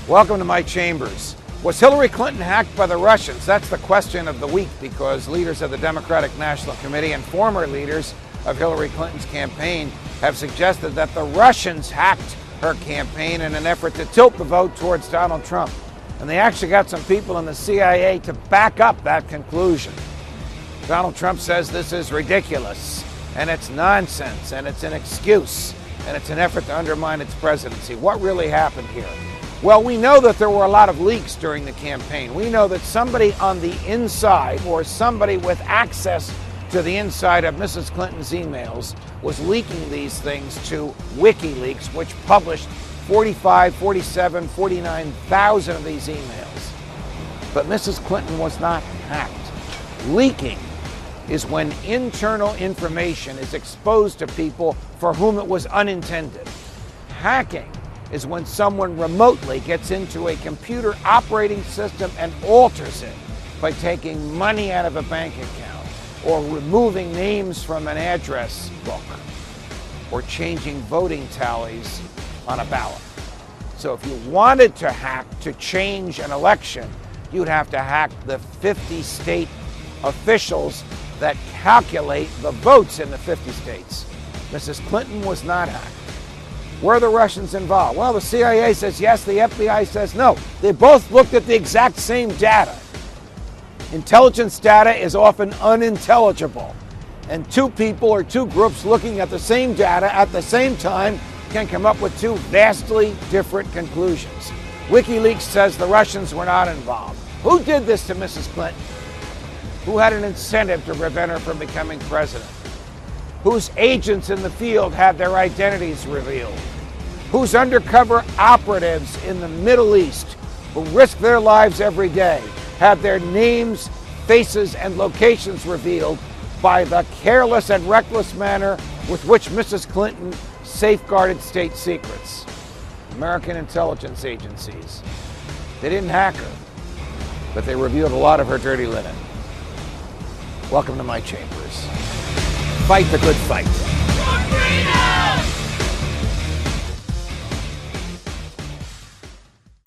Welcome to my chambers. Was Hillary Clinton hacked by the Russians? That's the question of the week, because leaders of the Democratic National Committee and former leaders of Hillary Clinton's campaign have suggested that the Russians hacked her campaign in an effort to tilt the vote towards Donald Trump. And they actually got some people in the CIA to back up that conclusion. Donald Trump says this is ridiculous, and it's nonsense, and it's an excuse, and it's an effort to undermine its presidency. What really happened here? Well, we know that there were a lot of leaks during the campaign. We know that somebody on the inside, or somebody with access to the inside of Mrs. Clinton's emails, was leaking these things to WikiLeaks, which published 49,000 of these emails. But Mrs. Clinton was not hacked. Leaking is when internal information is exposed to people for whom it was unintended. Hacking is when someone remotely gets into a computer operating system and alters it by taking money out of a bank account, or removing names from an address book, or changing voting tallies on a ballot. So if you wanted to hack to change an election, you'd have to hack the 50 state officials that calculate the votes in the 50 states. Mrs. Clinton was not hacked. Were the Russians involved? Well, the CIA says yes, the FBI says no. They both looked at the exact same data. Intelligence data is often unintelligible, and two people or two groups looking at the same data at the same time can come up with two vastly different conclusions. WikiLeaks says the Russians were not involved. Who did this to Mrs. Clinton? Who had an incentive to prevent her from becoming president? Whose agents in the field had their identities revealed? Whose undercover operatives in the Middle East, who risk their lives every day, had their names, faces, and locations revealed by the careless and reckless manner with which Mrs. Clinton safeguarded state secrets? American intelligence agencies. They didn't hack her, but they revealed a lot of her dirty linen. Welcome to my chambers. Fight the good fight.